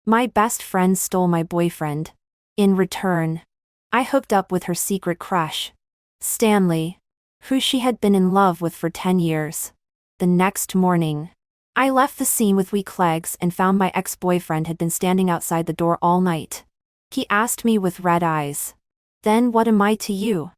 My best friend stole my boyfriend. In return, I hooked up with her secret crush, Stanley, who she had been in love with for 10 years. The next morning, I left the scene with weak legs and found my ex-boyfriend had been standing outside the door all night. He asked me with red eyes, "Then what am I to you?"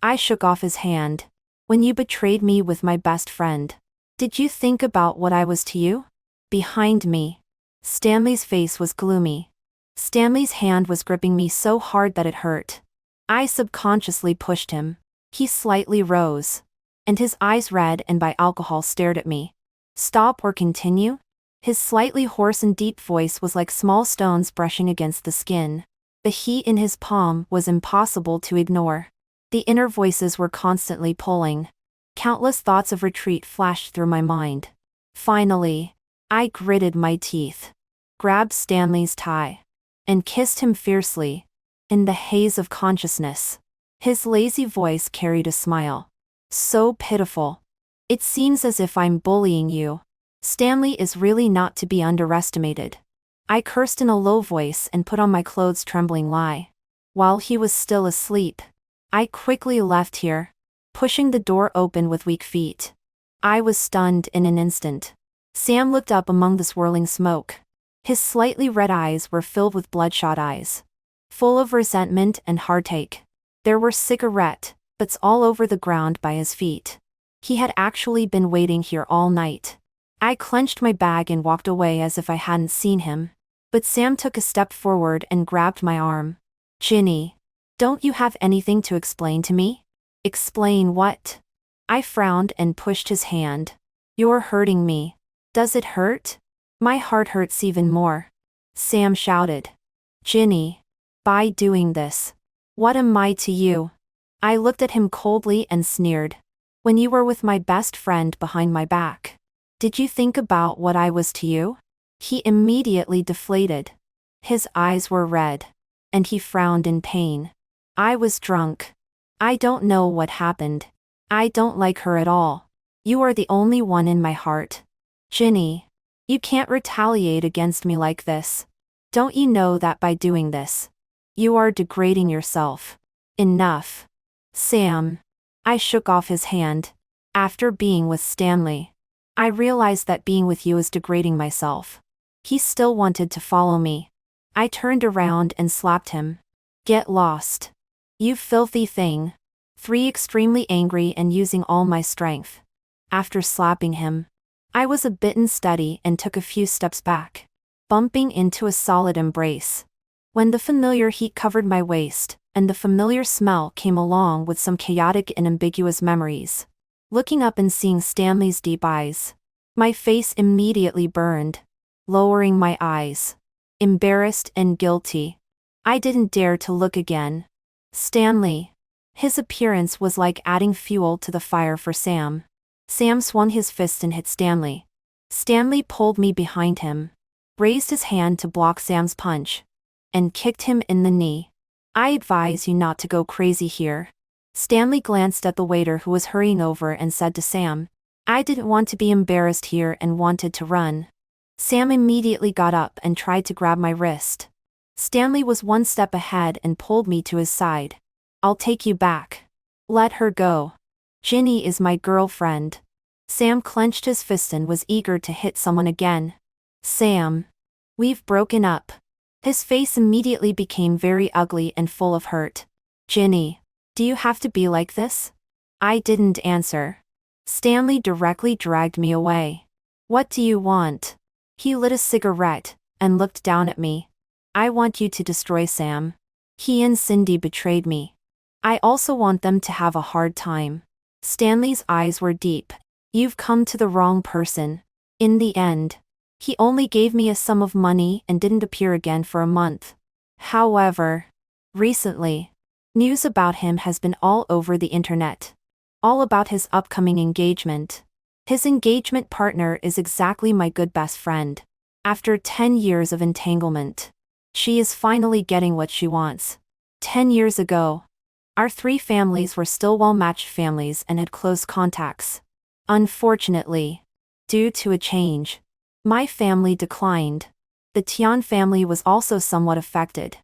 I shook off his hand. "When you betrayed me with my best friend, did you think about what I was to you?" Behind me, Stanley's face was gloomy. Stanley's hand was gripping me so hard that it hurt. I subconsciously pushed him. He slightly rose, and his eyes, red and by alcohol, stared at me. "Stop or continue?" His slightly hoarse and deep voice was like small stones brushing against the skin. The heat in his palm was impossible to ignore. The inner voices were constantly pulling. Countless thoughts of retreat flashed through my mind. Finally, I gritted my teeth, grabbed Stanley's tie, and kissed him fiercely. In the haze of consciousness, his lazy voice carried a smile. "So pitiful. It seems as if I'm bullying you. Stanley is really not to be underestimated." I cursed in a low voice and put on my clothes, trembling lie. While he was still asleep, I quickly left here, pushing the door open with weak feet. I was stunned in an instant. Sam looked up among the swirling smoke. His slightly red eyes were filled with bloodshot eyes, full of resentment and heartache. There were cigarette butts all over the ground by his feet. He had actually been waiting here all night. I clenched my bag and walked away as if I hadn't seen him. But Sam took a step forward and grabbed my arm. "Ginny, don't you have anything to explain to me?" "Explain what?" I frowned and pushed his hand. "You're hurting me." "Does it hurt?" "My heart hurts even more," Sam shouted. "Ginny, by doing this, what am I to you?" I looked at him coldly and sneered. "When you were with my best friend behind my back, did you think about what I was to you?" He immediately deflated. His eyes were red, and he frowned in pain. "I was drunk. I don't know what happened. I don't like her at all. You are the only one in my heart. Ginny, you can't retaliate against me like this. Don't you know that by doing this, you are degrading yourself?" "Enough, Sam." I shook off his hand. "After being with Stanley, I realized that being with you is degrading myself." He still wanted to follow me. I turned around and slapped him. "Get lost, you filthy thing." Extremely angry and using all my strength. After slapping him, I was a bit unsteady and took a few steps back, bumping into a solid embrace. When the familiar heat covered my waist, and the familiar smell came along with some chaotic and ambiguous memories, looking up and seeing Stanley's deep eyes, my face immediately burned. Lowering my eyes, embarrassed and guilty, I didn't dare to look again. Stanley. His appearance was like adding fuel to the fire for Sam. Sam swung his fist and hit Stanley. Stanley pulled me behind him, raised his hand to block Sam's punch, and kicked him in the knee. "I advise you not to go crazy here." Stanley glanced at the waiter who was hurrying over and said to Sam, "I didn't want to be embarrassed here and wanted to run." Sam immediately got up and tried to grab my wrist. Stanley was one step ahead and pulled me to his side. "I'll take you back." "Let her go. Ginny is my girlfriend." Sam clenched his fist and was eager to hit someone again. "Sam, we've broken up." His face immediately became very ugly and full of hurt. "Ginny, do you have to be like this?" I didn't answer. Stanley directly dragged me away. "What do you want?" He lit a cigarette and looked down at me. "I want you to destroy Sam. He and Cindy betrayed me. I also want them to have a hard time." Stanley's eyes were deep. "You've come to the wrong person. In the end, he only gave me a sum of money and didn't appear again for a month. However, recently, news about him has been all over the internet. All about his upcoming engagement. His engagement partner is exactly my good best friend. After 10 years of entanglement, she is finally getting what she wants. 10 years ago, our three families were still well-matched families and had close contacts. Unfortunately, due to a change, my family declined. The Tian family was also somewhat affected.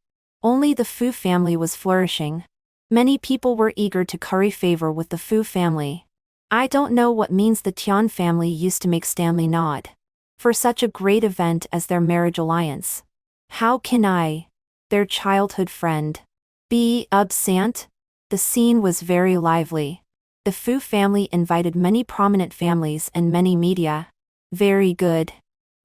Only the Fu family was flourishing. Many people were eager to curry favor with the Fu family. I don't know what means the Tian family used to make Stanley nod. For such a great event as their marriage alliance. How can I, their childhood friend, be absent? The scene was very lively. The Fu family invited many prominent families and many media. Very good.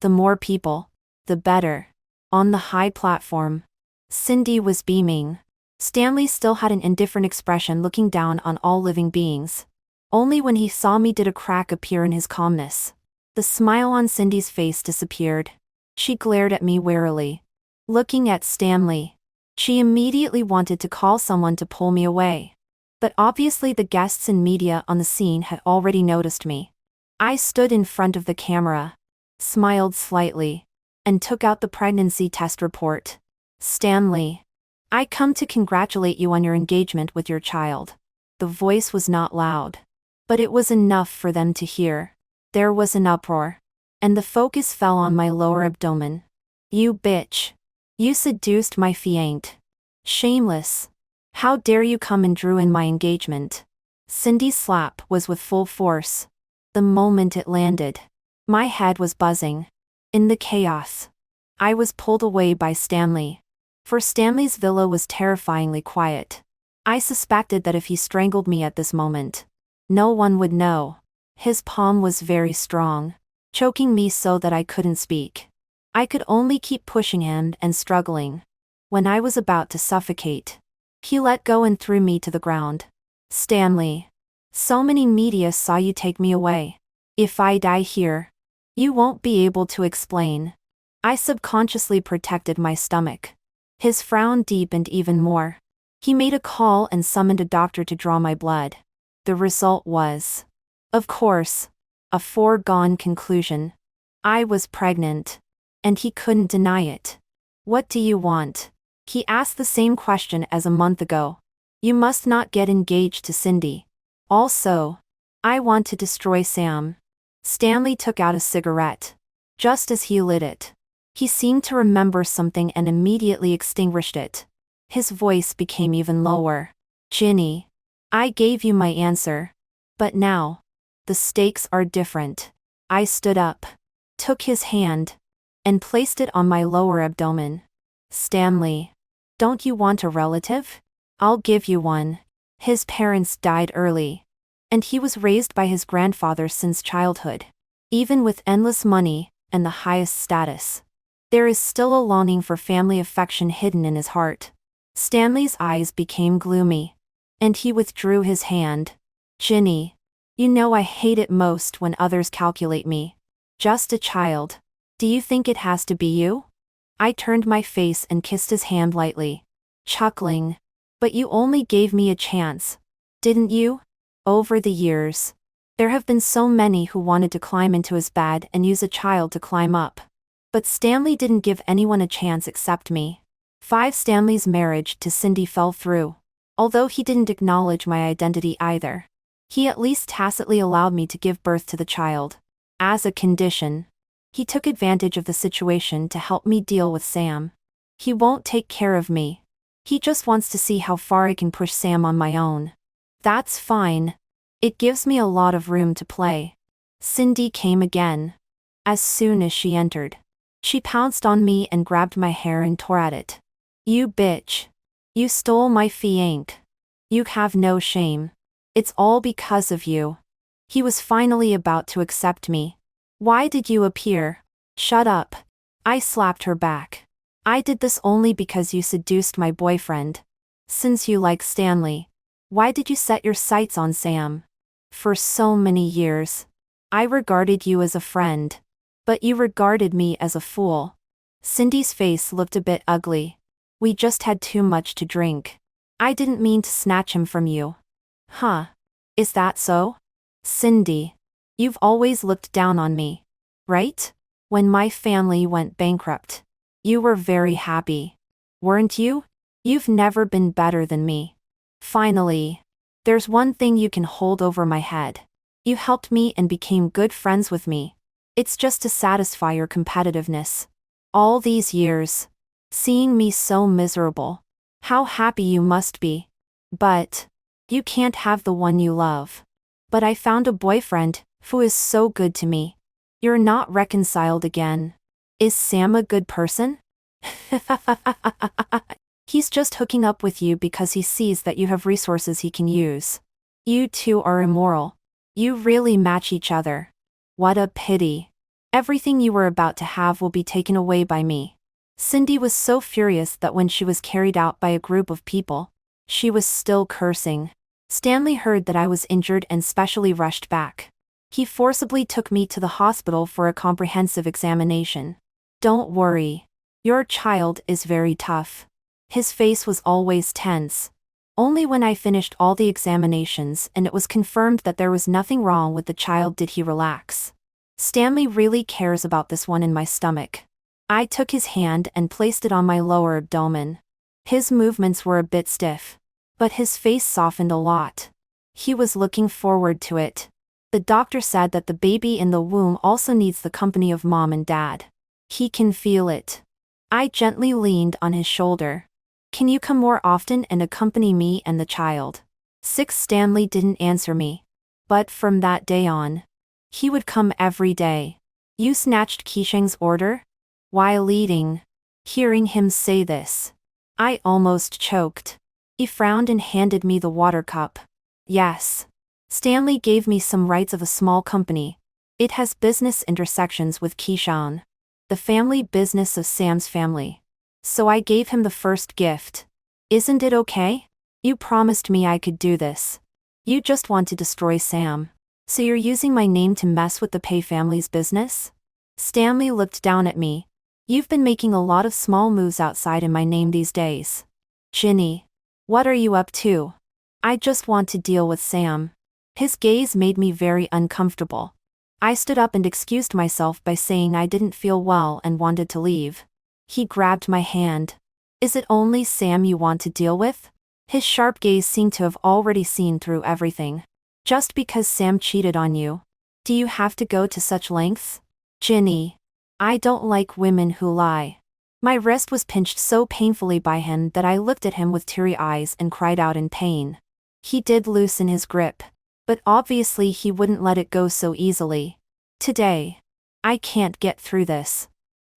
The more people, the better. On the high platform, Cindy was beaming. Stanley still had an indifferent expression, looking down on all living beings. Only when he saw me did a crack appear in his calmness. The smile on Cindy's face disappeared. She glared at me warily. Looking at Stanley, she immediately wanted to call someone to pull me away. But obviously the guests and media on the scene had already noticed me. I stood in front of the camera, smiled slightly, and took out the pregnancy test report. Stanley, I come to congratulate you on your engagement with your child. The voice was not loud, but it was enough for them to hear. There was an uproar, and the focus fell on my lower abdomen. You bitch. You seduced my fiancé. Shameless. How dare you come and ruin my engagement? Cindy's slap was with full force. The moment it landed, my head was buzzing. In the chaos, I was pulled away by Stanley. For Stanley's villa was terrifyingly quiet. I suspected that if he strangled me at this moment, no one would know. His palm was very strong, choking me so that I couldn't speak. I could only keep pushing him and struggling. When I was about to suffocate, he let go and threw me to the ground. Stanley, so many media saw you take me away. If I die here, you won't be able to explain. I subconsciously protected my stomach. His frown deepened even more. He made a call and summoned a doctor to draw my blood. The result was, of course, a foregone conclusion. I was pregnant. And he couldn't deny it. What do you want? He asked the same question as a month ago. You must not get engaged to Cindy. Also, I want to destroy Sam. Stanley took out a cigarette. Just as he lit it, he seemed to remember something and immediately extinguished it. His voice became even lower. Ginny, I gave you my answer. But now, the stakes are different. I stood up, took his hand, and placed it on my lower abdomen. Stanley, don't you want a relative? I'll give you one. His parents died early, and he was raised by his grandfather since childhood. Even with endless money and the highest status, there is still a longing for family affection hidden in his heart. Stanley's eyes became gloomy, and he withdrew his hand. Ginny, you know I hate it most when others calculate me. Just a child. Do you think it has to be you? I turned my face and kissed his hand lightly, chuckling. But you only gave me a chance, didn't you? Over the years, there have been so many who wanted to climb into his bed and use a child to climb up. But Stanley didn't give anyone a chance except me. Stanley's marriage to Cindy fell through. Although he didn't acknowledge my identity either, he at least tacitly allowed me to give birth to the child. As a condition, he took advantage of the situation to help me deal with Sam. He won't take care of me. He just wants to see how far I can push Sam on my own. That's fine. It gives me a lot of room to play. Cindy came again. As soon as she entered, she pounced on me and grabbed my hair and tore at it. You bitch. You stole my fiancé. You have no shame. It's all because of you. He was finally about to accept me. Why did you appear? Shut up. I slapped her back. I did this only because you seduced my boyfriend. Since you like Stanley, why did you set your sights on Sam? For so many years, I regarded you as a friend. But you regarded me as a fool. Cindy's face looked a bit ugly. We just had too much to drink. I didn't mean to snatch him from you. Huh? Is that so? Cindy, you've always looked down on me, right? When my family went bankrupt, you were very happy, weren't you? You've never been better than me. Finally, there's one thing you can hold over my head. You helped me and became good friends with me. It's just to satisfy your competitiveness. All these years. Seeing me so miserable. How happy you must be. But you can't have the one you love. But I found a boyfriend who is so good to me. You're not reconciled again. Is Sam a good person? He's just hooking up with you because he sees that you have resources he can use. You two are immoral. You really match each other. What a pity. Everything you were about to have will be taken away by me. Cindy was so furious that when she was carried out by a group of people, she was still cursing. Stanley heard that I was injured and specially rushed back. He forcibly took me to the hospital for a comprehensive examination. Don't worry. Your child is very tough. His face was always tense. Only when I finished all the examinations and it was confirmed that there was nothing wrong with the child did he relax. Stanley really cares about this one in my stomach. I took his hand and placed it on my lower abdomen. His movements were a bit stiff, but his face softened a lot. He was looking forward to it. The doctor said that the baby in the womb also needs the company of mom and dad. He can feel it. I gently leaned on his shoulder. Can you come more often and accompany me and the child? Stanley didn't answer me. But from that day on, he would come every day. You snatched Keisheng's order? While eating. Hearing him say this, I almost choked. He frowned and handed me the water cup. Yes. Stanley gave me some rights of a small company. It has business intersections with Keisheng, the family business of Sam's family. So I gave him the first gift. Isn't it okay? You promised me I could do this. You just want to destroy Sam. So you're using my name to mess with the Pei family's business? Stanley looked down at me. You've been making a lot of small moves outside in my name these days. Ginny. What are you up to? I just want to deal with Sam. His gaze made me very uncomfortable. I stood up and excused myself by saying I didn't feel well and wanted to leave. He grabbed my hand. Is it only Sam you want to deal with? His sharp gaze seemed to have already seen through everything. Just because Sam cheated on you, do you have to go to such lengths? Ginny. I don't like women who lie. My wrist was pinched so painfully by him that I looked at him with teary eyes and cried out in pain. He did loosen his grip, but obviously he wouldn't let it go so easily. Today, I can't get through this.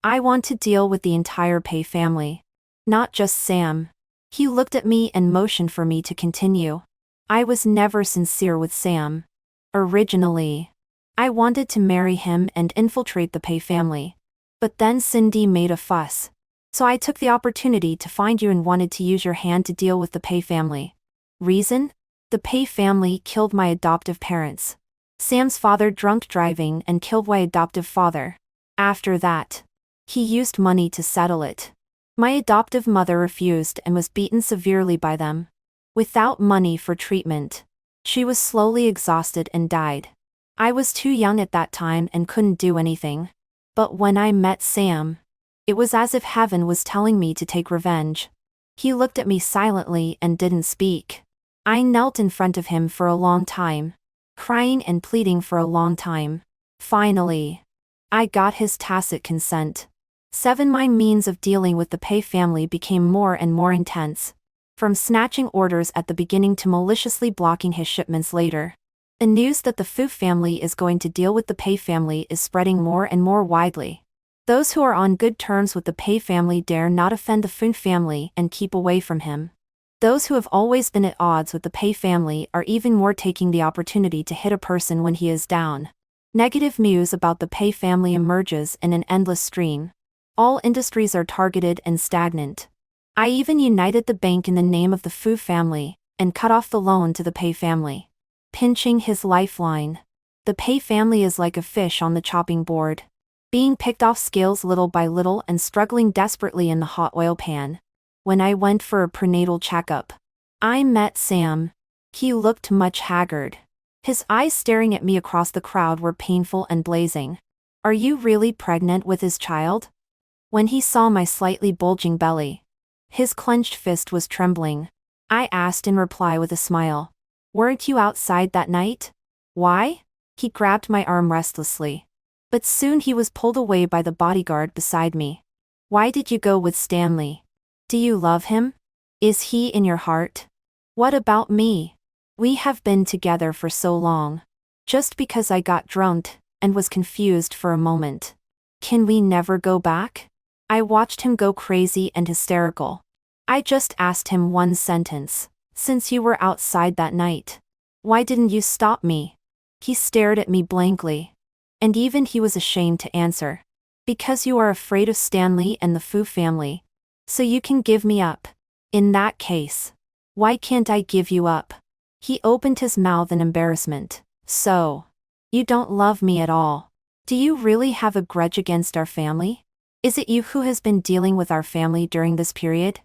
I want to deal with the entire Pei family. Not just Sam. He looked at me and motioned for me to continue. I was never sincere with Sam. Originally, I wanted to marry him and infiltrate the Pei family. But then Cindy made a fuss. So I took the opportunity to find you and wanted to use your hand to deal with the Pei family. Reason? The Pei family killed my adoptive parents. Sam's father drunk driving and killed my adoptive father. After that, he used money to settle it. My adoptive mother refused and was beaten severely by them. Without money for treatment, she was slowly exhausted and died. I was too young at that time and couldn't do anything. But when I met Sam, it was as if heaven was telling me to take revenge. He looked at me silently and didn't speak. I knelt in front of him for a long time, crying and pleading for a long time. Finally, I got his tacit consent. My means of dealing with the Pei family became more and more intense. From snatching orders at the beginning to maliciously blocking his shipments later. The news that the Fu family is going to deal with the Pei family is spreading more and more widely. Those who are on good terms with the Pei family dare not offend the Fu family and keep away from him. Those who have always been at odds with the Pei family are even more taking the opportunity to hit a person when he is down. Negative news about the Pei family emerges in an endless stream. All industries are targeted and stagnant. I even united the bank in the name of the Fu family, and cut off the loan to the Pei family. Pinching his lifeline. The Pei family is like a fish on the chopping board. Being picked off scales little by little and struggling desperately in the hot oil pan. When I went for a prenatal checkup, I met Sam. He looked much haggard. His eyes staring at me across the crowd were painful and blazing. Are you really pregnant with his child? When he saw my slightly bulging belly, his clenched fist was trembling. I asked in reply with a smile. Weren't you outside that night? Why? He grabbed my arm restlessly. But soon he was pulled away by the bodyguard beside me. Why did you go with Stanley? Do you love him? Is he in your heart? What about me? We have been together for so long. Just because I got drunk and was confused for a moment. Can we never go back? I watched him go crazy and hysterical. I just asked him one sentence. Since you were outside that night, why didn't you stop me? He stared at me blankly. And even he was ashamed to answer. Because you are afraid of Stanley and the Fu family. So you can give me up. In that case, why can't I give you up? He opened his mouth in embarrassment. So, you don't love me at all. Do you really have a grudge against our family? Is it you who has been dealing with our family during this period?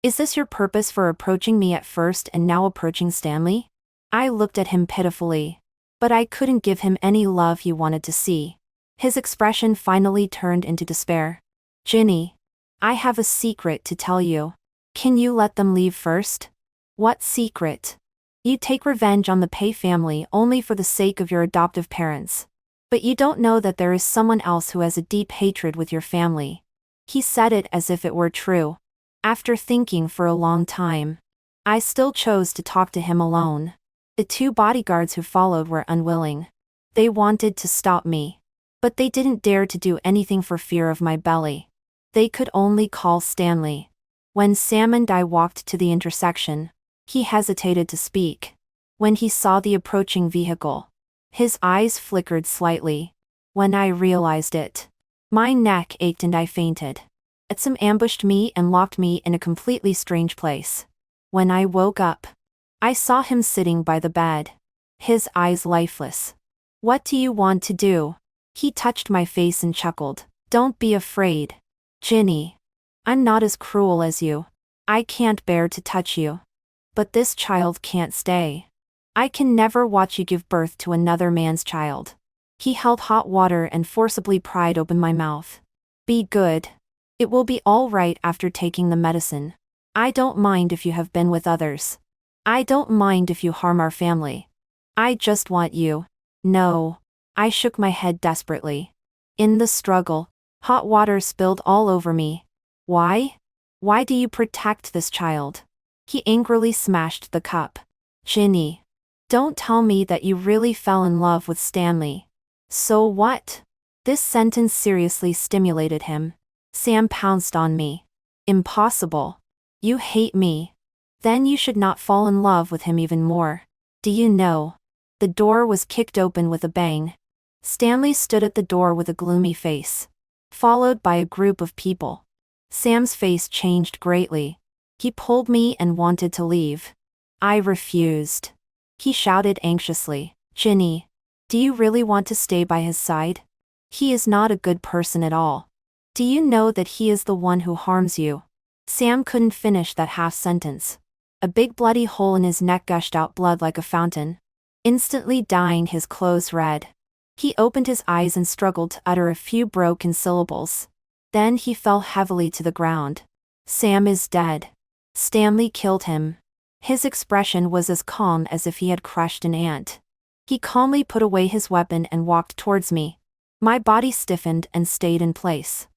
Is this your purpose for approaching me at first and now approaching Stanley? I looked at him pitifully. But I couldn't give him any love he wanted to see. His expression finally turned into despair. Ginny, I have a secret to tell you. Can you let them leave first? What secret? You take revenge on the Pei family only for the sake of your adoptive parents. But you don't know that there is someone else who has a deep hatred with your family. He said it as if it were true. After thinking for a long time, I still chose to talk to him alone. The two bodyguards who followed were unwilling. They wanted to stop me. But they didn't dare to do anything for fear of my belly. They could only call Stanley. When Sam and I walked to the intersection, he hesitated to speak. When he saw the approaching vehicle, his eyes flickered slightly. When I realized it, my neck ached and I fainted. Sam ambushed me and locked me in a completely strange place. When I woke up, I saw him sitting by the bed. His eyes lifeless. What do you want to do? He touched my face and chuckled. Don't be afraid. Ginny. I'm not as cruel as you. I can't bear to touch you. But this child can't stay. I can never watch you give birth to another man's child. He held hot water and forcibly pried open my mouth. Be good. It will be all right after taking the medicine. I don't mind if you have been with others. I don't mind if you harm our family. I just want you. No. I shook my head desperately. In the struggle, hot water spilled all over me. Why? Why do you protect this child? He angrily smashed the cup. Ginny. Don't tell me that you really fell in love with Stanley. So what? This sentence seriously stimulated him. Sam pounced on me. Impossible. You hate me. Then you should not fall in love with him even more. Do you know? The door was kicked open with a bang. Stanley stood at the door with a gloomy face, followed by a group of people. Sam's face changed greatly. He pulled me and wanted to leave. I refused. He shouted anxiously, Ginny, do you really want to stay by his side? He is not a good person at all. Do you know that he is the one who harms you? Sam couldn't finish that half sentence. A big bloody hole in his neck gushed out blood like a fountain, instantly dyeing his clothes red. He opened his eyes and struggled to utter a few broken syllables. Then he fell heavily to the ground. Sam is dead. Stanley killed him. His expression was as calm as if he had crushed an ant. He calmly put away his weapon and walked towards me. My body stiffened and stayed in place.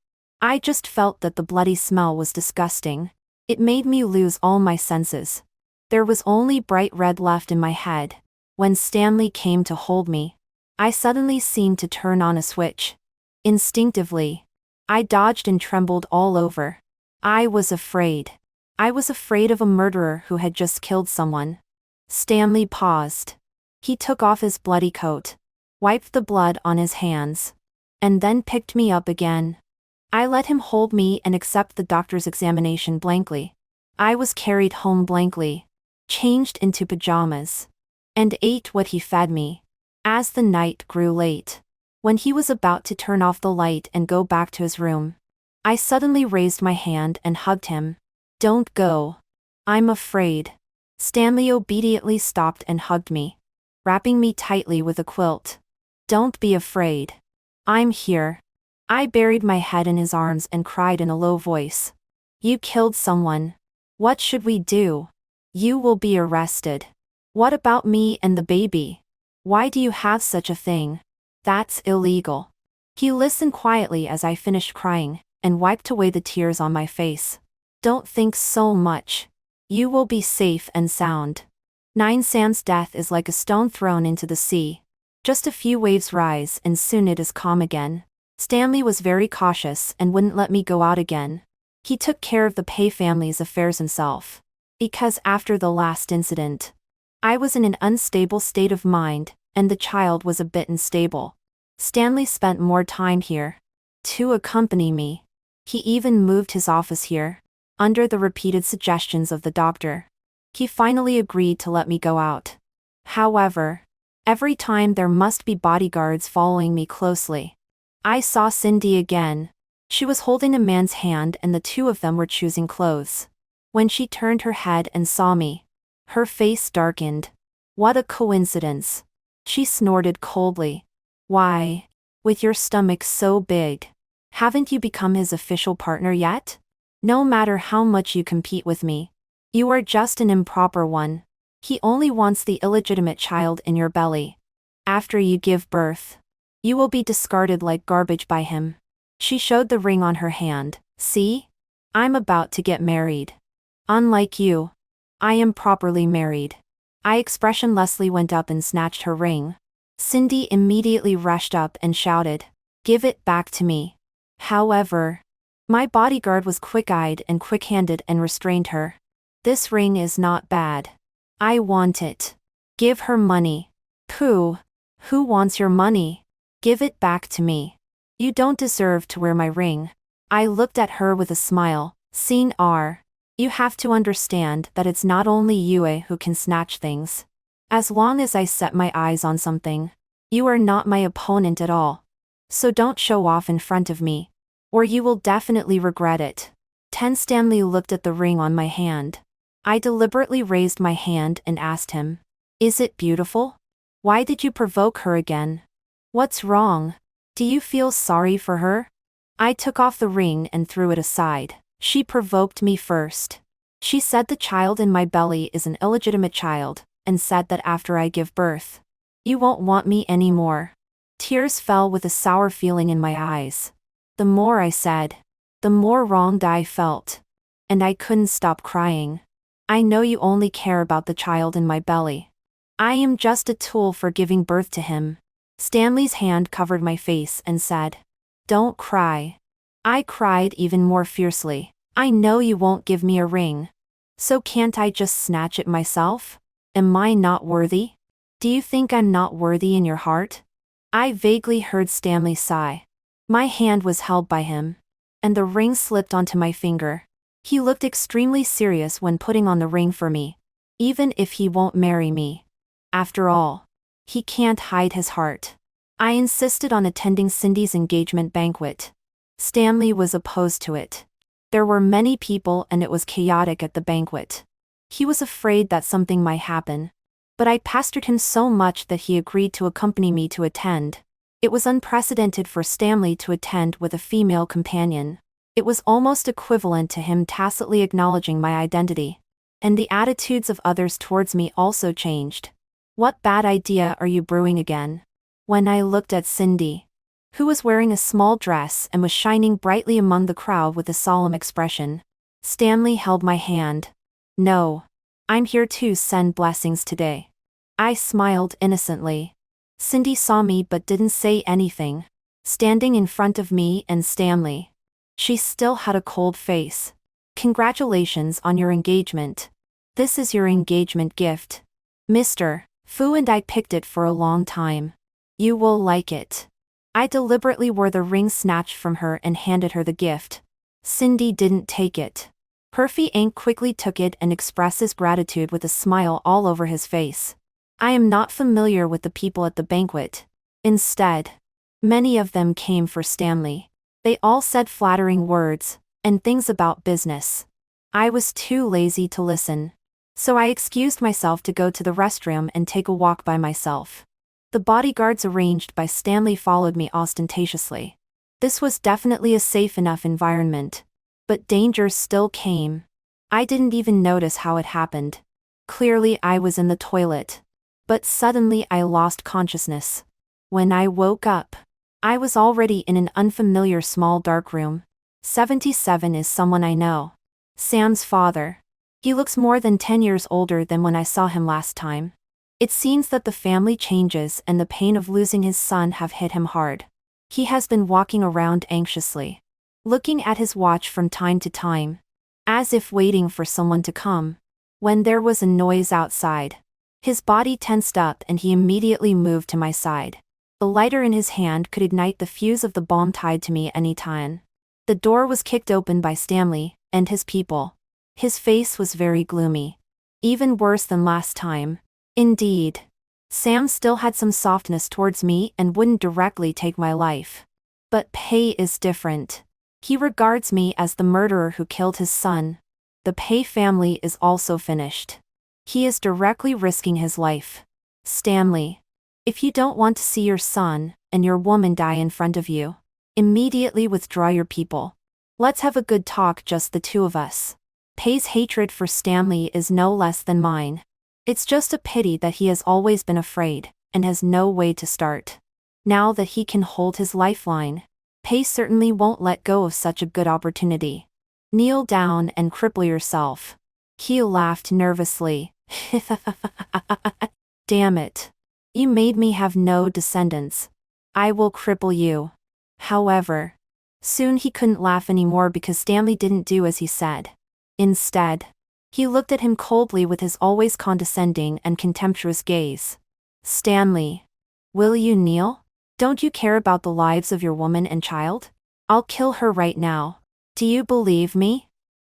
I just felt that the bloody smell was disgusting. It made me lose all my senses. There was only bright red left in my head. When Stanley came to hold me, I suddenly seemed to turn on a switch. Instinctively, I dodged and trembled all over. I was afraid. I was afraid of a murderer who had just killed someone. Stanley paused. He took off his bloody coat, wiped the blood on his hands, and then picked me up again. I let him hold me and accept the doctor's examination blankly. I was carried home blankly, changed into pajamas, and ate what he fed me. As the night grew late, when he was about to turn off the light and go back to his room, I suddenly raised my hand and hugged him. Don't go. I'm afraid. Stanley obediently stopped and hugged me, wrapping me tightly with a quilt. Don't be afraid. I'm here. I buried my head in his arms and cried in a low voice. You killed someone. What should we do? You will be arrested. What about me and the baby? Why do you have such a thing? That's illegal. He listened quietly as I finished crying. and wiped away the tears on my face. Don't think so much. You will be safe and sound. Nine Sands' death is like a stone thrown into the sea. Just a few waves rise and soon it is calm again. Stanley was very cautious and wouldn't let me go out again. He took care of the Pei family's affairs himself. Because after the last incident, I was in an unstable state of mind, and the child was a bit unstable. Stanley spent more time here to accompany me. He even moved his office here, under the repeated suggestions of the doctor. He finally agreed to let me go out. However, every time there must be bodyguards following me closely. I saw Cindy again. She was holding a man's hand and the two of them were choosing clothes. When she turned her head and saw me, her face darkened. What a coincidence. She snorted coldly. Why, with your stomach so big, haven't you become his official partner yet? No matter how much you compete with me, you are just an improper one. He only wants the illegitimate child in your belly. After you give birth, you will be discarded like garbage by him. She showed the ring on her hand. See? I'm about to get married. Unlike you, I am properly married. I expressionlessly went up and snatched her ring. Cindy immediately rushed up and shouted, "Give it back to me." However, my bodyguard was quick-eyed and quick-handed and restrained her. This ring is not bad. I want it. Give her money. Pooh. Who wants your money? Give it back to me. You don't deserve to wear my ring. I looked at her with a smile. Scene R. You have to understand that it's not only Yue who can snatch things. As long as I set my eyes on something, you are not my opponent at all. So don't show off in front of me, or you will definitely regret it. Stanley looked at the ring on my hand. I deliberately raised my hand and asked him, "Is it beautiful? Why did you provoke her again? What's wrong? Do you feel sorry for her?" I took off the ring and threw it aside. She provoked me first. She said the child in my belly is an illegitimate child, and said that after I give birth, you won't want me anymore. Tears fell with a sour feeling in my eyes. The more I said, the more wronged I felt. And I couldn't stop crying. I know you only care about the child in my belly. I am just a tool for giving birth to him. Stanley's hand covered my face and said, "Don't cry." I cried even more fiercely. I know you won't give me a ring. So can't I just snatch it myself? Am I not worthy? Do you think I'm not worthy in your heart? I vaguely heard Stanley sigh. My hand was held by him, and the ring slipped onto my finger. He looked extremely serious when putting on the ring for me, even if he won't marry me. After all, he can't hide his heart. I insisted on attending Cindy's engagement banquet. Stanley was opposed to it. There were many people and it was chaotic at the banquet. He was afraid that something might happen. But I pestered him so much that he agreed to accompany me to attend. It was unprecedented for Stanley to attend with a female companion. It was almost equivalent to him tacitly acknowledging my identity. And the attitudes of others towards me also changed. What bad idea are you brewing again? When I looked at Cindy, who was wearing a small dress and was shining brightly among the crowd with a solemn expression, Stanley held my hand. "No. I'm here to send blessings today." I smiled innocently. Cindy saw me but didn't say anything, standing in front of me and Stanley. She still had a cold face. "Congratulations on your engagement. This is your engagement gift. Mr. Fu and I picked it for a long time. You will like it." I deliberately wore the ring snatched from her and handed her the gift. Cindy didn't take it. Perfy Ang quickly took it and expressed his gratitude with a smile all over his face. I am not familiar with the people at the banquet. Instead, many of them came for Stanley. They all said flattering words, and things about business. I was too lazy to listen. So I excused myself to go to the restroom and take a walk by myself. The bodyguards arranged by Stanley followed me ostentatiously. This was definitely a safe enough environment. But dangers still came. I didn't even notice how it happened. Clearly I was in the toilet. But suddenly I lost consciousness. When I woke up, I was already in an unfamiliar small dark room. 77 is someone I know. Sam's father. He looks more than 10 years older than when I saw him last time. It seems that the family changes and the pain of losing his son have hit him hard. He has been walking around anxiously, looking at his watch from time to time, as if waiting for someone to come. When there was a noise outside, his body tensed up and he immediately moved to my side. The lighter in his hand could ignite the fuse of the bomb tied to me any time. The door was kicked open by Stanley and his people. His face was very gloomy. Even worse than last time. Indeed. Sam still had some softness towards me and wouldn't directly take my life. But Pei is different. He regards me as the murderer who killed his son. The Pei family is also finished. He is directly risking his life. Stanley. If you don't want to see your son and your woman die in front of you, immediately withdraw your people. Let's have a good talk, just the two of us. Pei's hatred for Stanley is no less than mine. It's just a pity that he has always been afraid and has no way to start. Now that he can hold his lifeline, Pei certainly won't let go of such a good opportunity. Kneel down and cripple yourself. He laughed nervously. Damn it. You made me have no descendants. I will cripple you. However, soon he couldn't laugh anymore because Stanley didn't do as he said. Instead, he looked at him coldly with his always condescending and contemptuous gaze. Stanley. Will you kneel? Don't you care about the lives of your woman and child? I'll kill her right now. Do you believe me?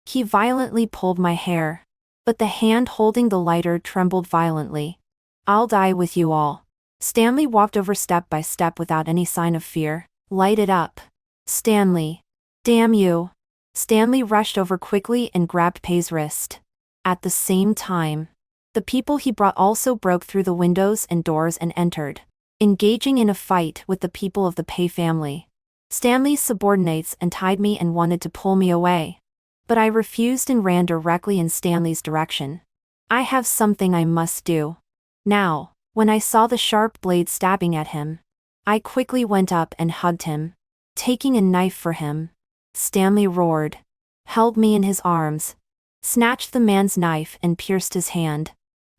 He violently pulled my hair, but the hand holding the lighter trembled violently. I'll die with you all. Stanley walked over step by step without any sign of fear. Light it up. Stanley. Damn you. Stanley rushed over quickly and grabbed Pei's wrist. At the same time, the people he brought also broke through the windows and doors and entered, engaging in a fight with the people of the Pei family. Stanley's subordinates untied me and wanted to pull me away. But I refused and ran directly in Stanley's direction. I have something I must do. Now, when I saw the sharp blade stabbing at him, I quickly went up and hugged him, taking a knife for him. Stanley roared, held me in his arms, snatched the man's knife and pierced his hand.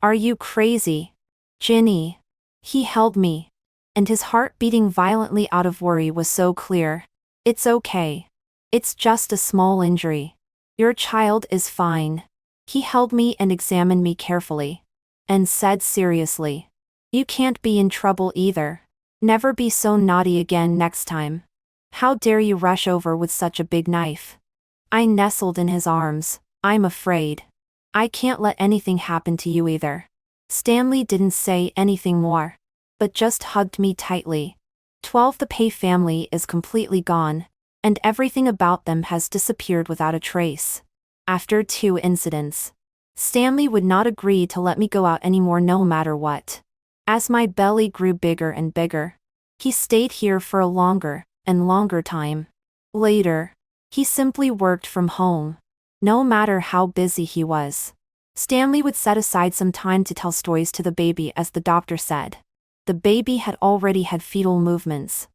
Are you crazy? Ginny. He held me, and his heart beating violently out of worry was so clear. It's okay. It's just a small injury. Your child is fine. He held me and examined me carefully, and said seriously, you can't be in trouble either. Never be so naughty again next time. How dare you rush over with such a big knife? I nestled in his arms. I'm afraid. I can't let anything happen to you either. Stanley didn't say anything more, but just hugged me tightly. 12 The Pei family is completely gone, and everything about them has disappeared without a trace. After 2 incidents, Stanley would not agree to let me go out anymore no matter what. As my belly grew bigger and bigger, he stayed here for a longer and longer time. Later, he simply worked from home. No matter how busy he was, Stanley would set aside some time to tell stories to the baby, as the doctor said. The baby had already had fetal movements,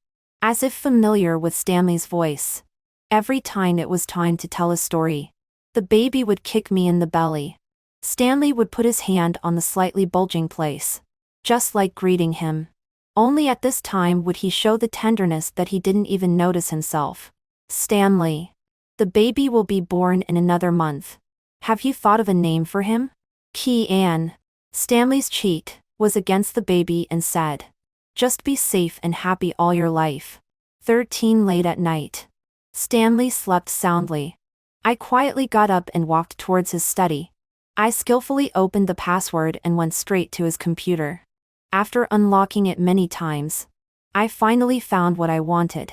as if familiar with Stanley's voice. Every time it was time to tell a story, the baby would kick me in the belly. Stanley would put his hand on the slightly bulging place, just like greeting him. Only at this time would he show the tenderness that he didn't even notice himself. Stanley. The baby will be born in another month. Have you thought of a name for him? Ki-an. Stanley's cheek was against the baby and said, just be safe and happy all your life. 13 Late at night. Stanley slept soundly. I quietly got up and walked towards his study. I skillfully opened the password and went straight to his computer. After unlocking it many times, I finally found what I wanted.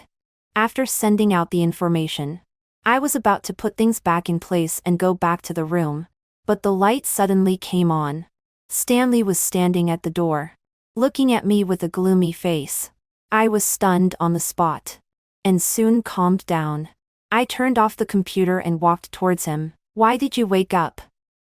After sending out the information, I was about to put things back in place and go back to the room, but the light suddenly came on. Stanley was standing at the door, looking at me with a gloomy face. I was stunned on the spot, and soon calmed down. I turned off the computer and walked towards him. Why did you wake up?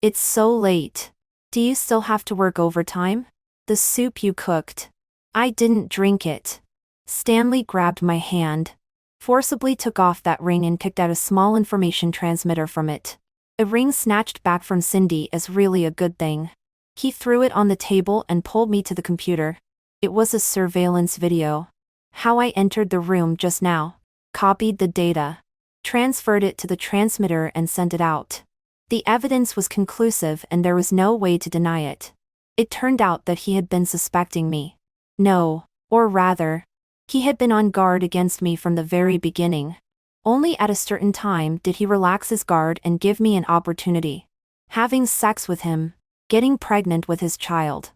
It's so late. Do you still have to work overtime? The soup you cooked. I didn't drink it. Stanley grabbed my hand. forcibly took off that ring and kicked out a small information transmitter from it. A ring snatched back from Cindy is really a good thing. He threw it on the table and pulled me to the computer. It was a surveillance video. How I entered the room just now. Copied the data. Transferred it to the transmitter and sent it out. The evidence was conclusive and there was no way to deny it. It turned out that he had been suspecting me. No, or rather, he had been on guard against me from the very beginning. Only at a certain time did he relax his guard and give me an opportunity. Having sex with him, getting pregnant with his child,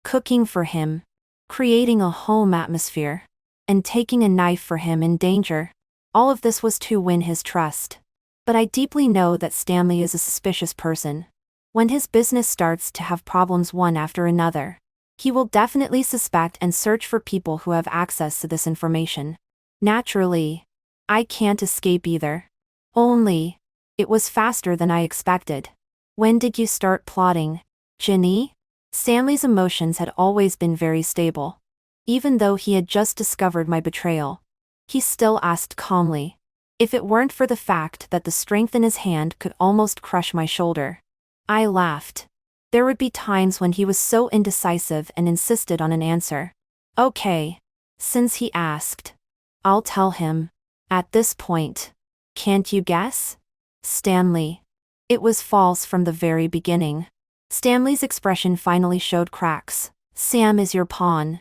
cooking for him, creating a home atmosphere, and taking a knife for him in danger. All of this was to win his trust. But I deeply know that Stanley is a suspicious person. When his business starts to have problems one after another, he will definitely suspect and search for people who have access to this information. Naturally, I can't escape either. Only, it was faster than I expected. When did you start plotting, Ginny? Stanley's emotions had always been very stable. Even though he had just discovered my betrayal, he still asked calmly. If it weren't for the fact that the strength in his hand could almost crush my shoulder. I laughed. There would be times when he was so indecisive and insisted on an answer. Okay. Since he asked, I'll tell him. At this point. Can't you guess? Stanley. It was false from the very beginning. Stanley's expression finally showed cracks. Sam is your pawn.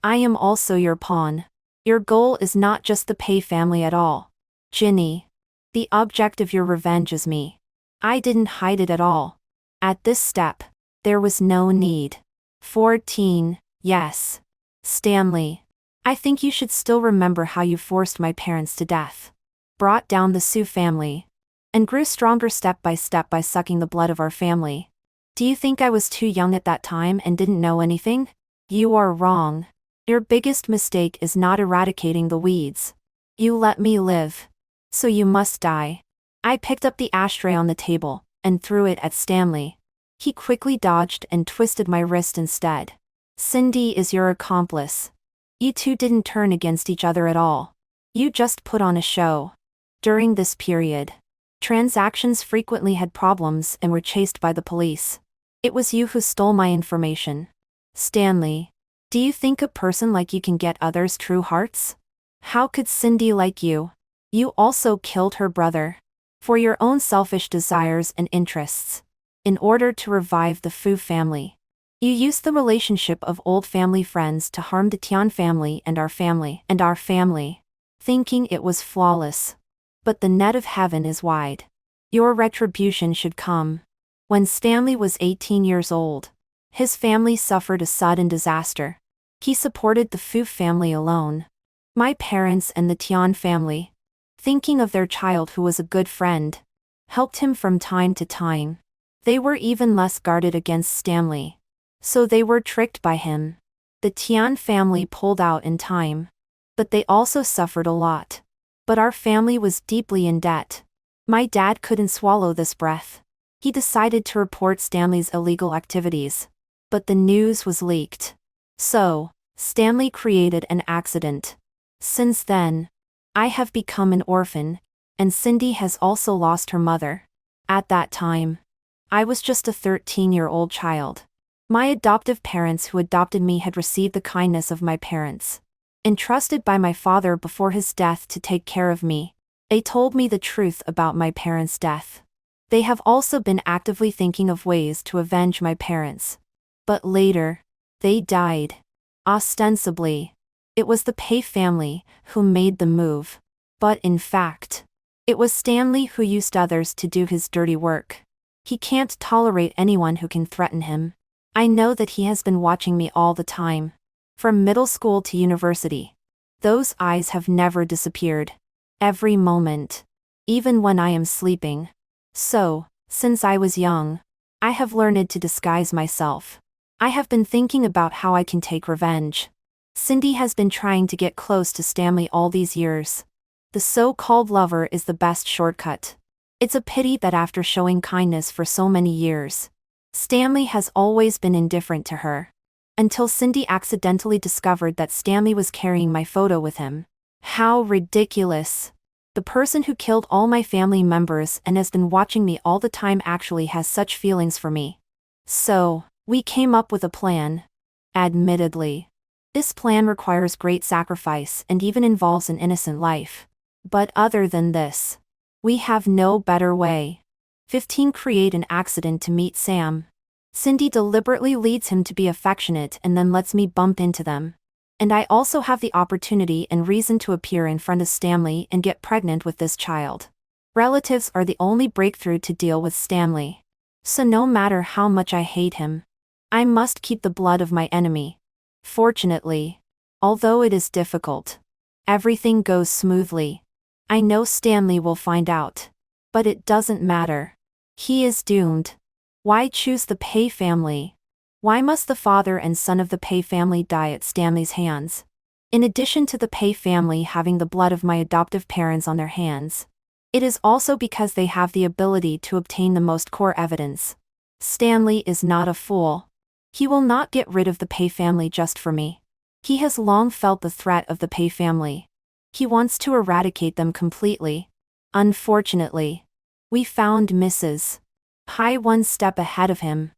I am also your pawn. Your goal is not just the Pei family at all. Ginny. The object of your revenge is me. I didn't hide it at all. At this step, there was no need. 14, yes. Stanley. I think you should still remember how you forced my parents to death. Brought down the Sioux family. And grew stronger step by sucking the blood of our family. Do you think I was too young at that time and didn't know anything? You are wrong. Your biggest mistake is not eradicating the weeds. You let me live. So you must die. I picked up the ashtray on the table and threw it at Stanley. He quickly dodged and twisted my wrist instead. Cindy is your accomplice. You two didn't turn against each other at all. You just put on a show. During this period, transactions frequently had problems and were chased by the police. It was you who stole my information. Stanley. Do you think a person like you can get others' true hearts? How could Cindy like you? You also killed her brother. For your own selfish desires and interests. In order to revive the Fu family. You used the relationship of old family friends to harm the Tian family and our family. Thinking it was flawless. But the net of heaven is wide. Your retribution should come. When Stanley was 18 years old, his family suffered a sudden disaster. He supported the Fu family alone. My parents and the Tian family, thinking of their child who was a good friend, helped him from time to time. They were even less guarded against Stanley. So they were tricked by him. The Tian family pulled out in time. But they also suffered a lot. But our family was deeply in debt. My dad couldn't swallow this breath. He decided to report Stanley's illegal activities. But the news was leaked. So, Stanley created an accident. Since then, I have become an orphan, and Cindy has also lost her mother. At that time, I was just a 13-year-old child. My adoptive parents who adopted me had received the kindness of my parents. Entrusted by my father before his death to take care of me, they told me the truth about my parents' death. They have also been actively thinking of ways to avenge my parents. But later, they died. Ostensibly, it was the Pei family who made the move. But in fact, it was Stanley who used others to do his dirty work. He can't tolerate anyone who can threaten him. I know that he has been watching me all the time. From middle school to university. Those eyes have never disappeared. Every moment. Even when I am sleeping. So, since I was young, I have learned to disguise myself. I have been thinking about how I can take revenge. Cindy has been trying to get close to Stanley all these years. The so-called lover is the best shortcut. It's a pity that after showing kindness for so many years, Stanley has always been indifferent to her. Until Cindy accidentally discovered that Stanley was carrying my photo with him. How ridiculous. The person who killed all my family members and has been watching me all the time actually has such feelings for me. So, we came up with a plan. Admittedly, this plan requires great sacrifice and even involves an innocent life. But other than this, we have no better way. 15. Create an accident to meet Sam. Cindy deliberately leads him to be affectionate and then lets me bump into them. And I also have the opportunity and reason to appear in front of Stanley and get pregnant with this child. Relatives are the only breakthrough to deal with Stanley. So no matter how much I hate him, I must keep the blood of my enemy. Fortunately, although it is difficult, everything goes smoothly. I know Stanley will find out. But it doesn't matter. He is doomed. Why choose the Pei family? Why must the father and son of the Pei family die at Stanley's hands? In addition to the Pei family having the blood of my adoptive parents on their hands, it is also because they have the ability to obtain the most core evidence. Stanley is not a fool. He will not get rid of the Pei family just for me. He has long felt the threat of the Pei family. He wants to eradicate them completely. Unfortunately, we found Mrs. Pai one step ahead of him.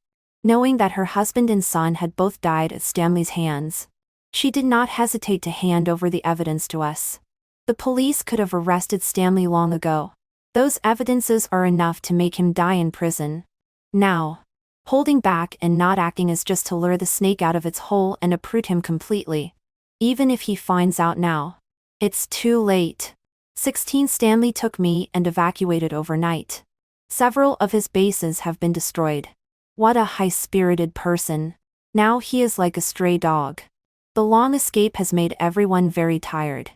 Knowing that her husband and son had both died at Stanley's hands, she did not hesitate to hand over the evidence to us. The police could have arrested Stanley long ago. Those evidences are enough to make him die in prison. Now, holding back and not acting is just to lure the snake out of its hole and uproot him completely. Even if he finds out now, it's too late. 16. Stanley took me and evacuated overnight. Several of his bases have been destroyed. What a high-spirited person. Now he is like a stray dog. The long escape has made everyone very tired.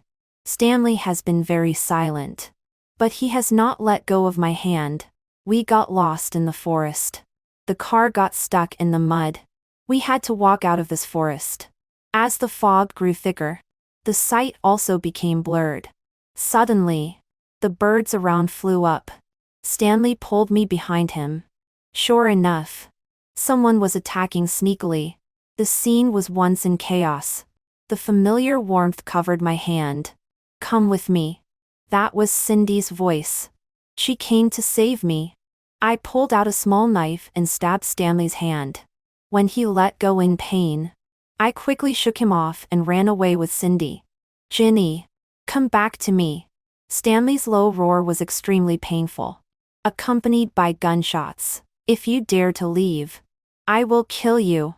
Stanley has been very silent. But he has not let go of my hand. We got lost in the forest. The car got stuck in the mud. We had to walk out of this forest. As the fog grew thicker, the sight also became blurred. Suddenly, the birds around flew up. Stanley pulled me behind him. Sure enough, someone was attacking sneakily. The scene was once in chaos. The familiar warmth covered my hand. Come with me. That was Cindy's voice. She came to save me. I pulled out a small knife and stabbed Stanley's hand. When he let go in pain, I quickly shook him off and ran away with Cindy. Ginny, come back to me. Stanley's low roar was extremely painful, accompanied by gunshots. If you dare to leave, I will kill you.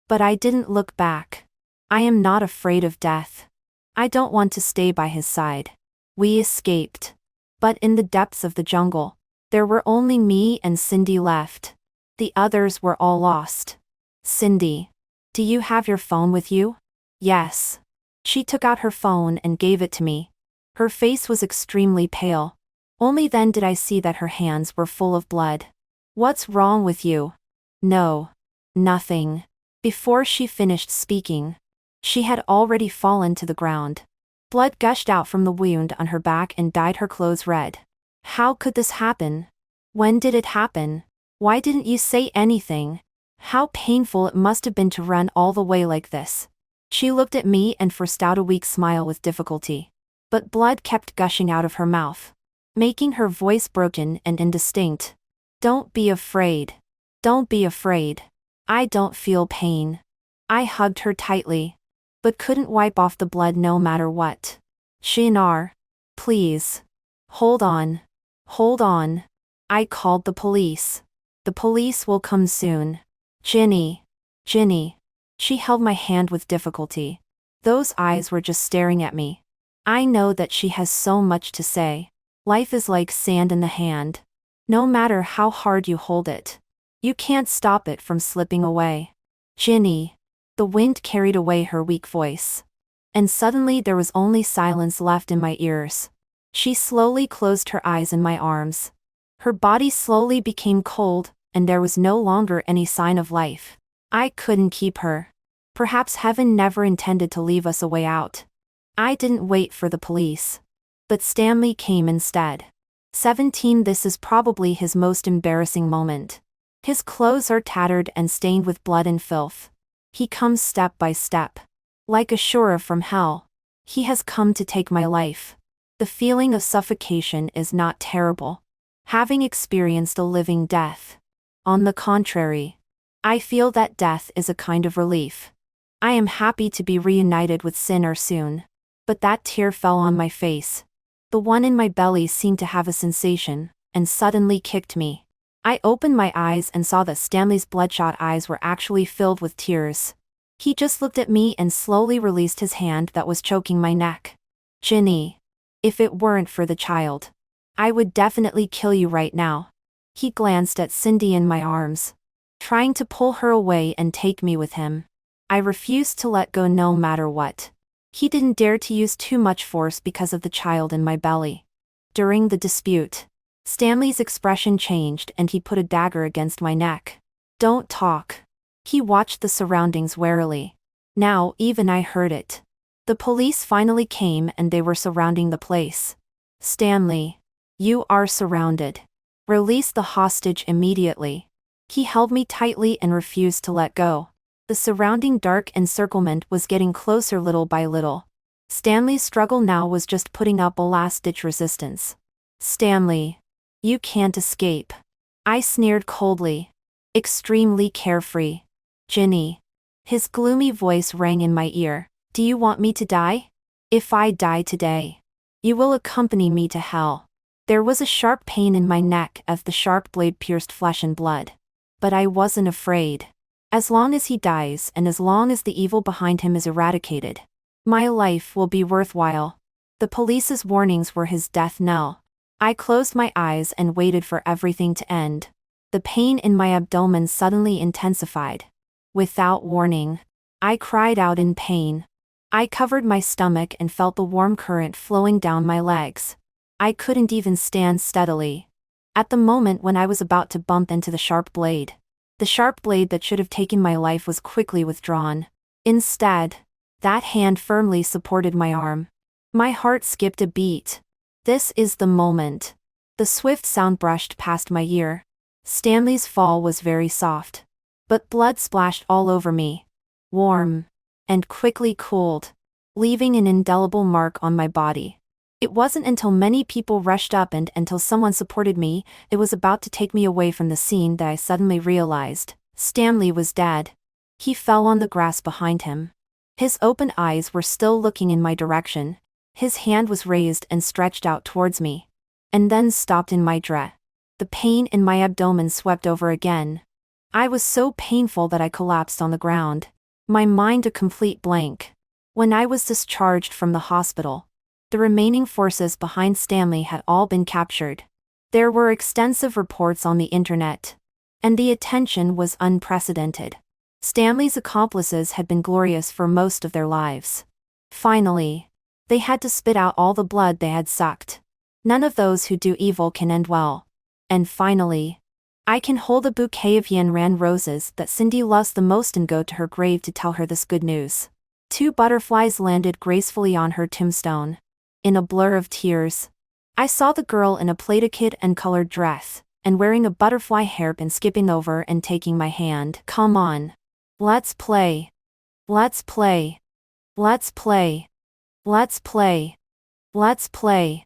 But I didn't look back. I am not afraid of death. I don't want to stay by his side. We escaped. But in the depths of the jungle, there were only me and Cindy left. The others were all lost. Cindy, do you have your phone with you? Yes. She took out her phone and gave it to me. Her face was extremely pale. Only then did I see that her hands were full of blood. What's wrong with you? No. Nothing. Before she finished speaking, she had already fallen to the ground. Blood gushed out from the wound on her back and dyed her clothes red. How could this happen? When did it happen? Why didn't you say anything? How painful it must have been to run all the way like this. She looked at me and forced out a weak smile with difficulty. But blood kept gushing out of her mouth, making her voice broken and indistinct. Don't be afraid. Don't be afraid. I don't feel pain. I hugged her tightly, but couldn't wipe off the blood no matter what. Shinar, please. Hold on. Hold on. I called the police. The police will come soon. Ginny. Ginny. She held my hand with difficulty. Those eyes were just staring at me. I know that she has so much to say. Life is like sand in the hand. No matter how hard you hold it, you can't stop it from slipping away. Ginny. The wind carried away her weak voice. And suddenly there was only silence left in my ears. She slowly closed her eyes in my arms. Her body slowly became cold, and there was no longer any sign of life. I couldn't keep her. Perhaps heaven never intended to leave us a way out. I didn't wait for the police. But Stanley came instead. 17. This is probably his most embarrassing moment. His clothes are tattered and stained with blood and filth. He comes step by step, like a Shura from hell. He has come to take my life. The feeling of suffocation is not terrible. Having experienced a living death. On the contrary, I feel that death is a kind of relief. I am happy to be reunited with Sinner soon. But that tear fell on my face. The one in my belly seemed to have a sensation, and suddenly kicked me. I opened my eyes and saw that Stanley's bloodshot eyes were actually filled with tears. He just looked at me and slowly released his hand that was choking my neck. Ginny. If it weren't for the child, I would definitely kill you right now. He glanced at Cindy in my arms, trying to pull her away and take me with him. I refused to let go no matter what. He didn't dare to use too much force because of the child in my belly. During the dispute, Stanley's expression changed and he put a dagger against my neck. Don't talk. He watched the surroundings warily. Now, even I heard it. The police finally came and they were surrounding the place. Stanley. You are surrounded. Release the hostage immediately. He held me tightly and refused to let go. The surrounding dark encirclement was getting closer little by little. Stanley's struggle now was just putting up a last-ditch resistance. Stanley. You can't escape. I sneered coldly. Extremely carefree. Ginny. His gloomy voice rang in my ear. Do you want me to die? If I die today, you will accompany me to hell. There was a sharp pain in my neck as the sharp blade pierced flesh and blood. But I wasn't afraid. As long as he dies and as long as the evil behind him is eradicated, my life will be worthwhile. The police's warnings were his death knell. I closed my eyes and waited for everything to end. The pain in my abdomen suddenly intensified. Without warning, I cried out in pain. I covered my stomach and felt the warm current flowing down my legs. I couldn't even stand steadily. At the moment when I was about to bump into the sharp blade that should have taken my life was quickly withdrawn. Instead, that hand firmly supported my arm. My heart skipped a beat. This is the moment. The swift sound brushed past my ear. Stanley's fall was very soft. But blood splashed all over me. Warm. And quickly cooled, leaving an indelible mark on my body. It wasn't until many people rushed up and until someone supported me, it was about to take me away from the scene that I suddenly realized, Stanley was dead. He fell on the grass behind him. His open eyes were still looking in my direction. His hand was raised and stretched out towards me. And then stopped in my dread. The pain in my abdomen swept over again. I was so painful that I collapsed on the ground. My mind a complete blank. When I was discharged from the hospital, the remaining forces behind Stanley had all been captured. There were extensive reports on the internet. And the attention was unprecedented. Stanley's accomplices had been glorious for most of their lives. Finally, they had to spit out all the blood they had sucked. None of those who do evil can end well. And finally, I can hold a bouquet of Yanran roses that Cindy loves the most and go to her grave to tell her this good news. 2 butterflies landed gracefully on her tombstone. In a blur of tears, I saw the girl in a plaited kid and colored dress, and wearing a butterfly hairpin skipping over and taking my hand. Come on. Let's play. Let's play. Let's play. Let's play. Let's play.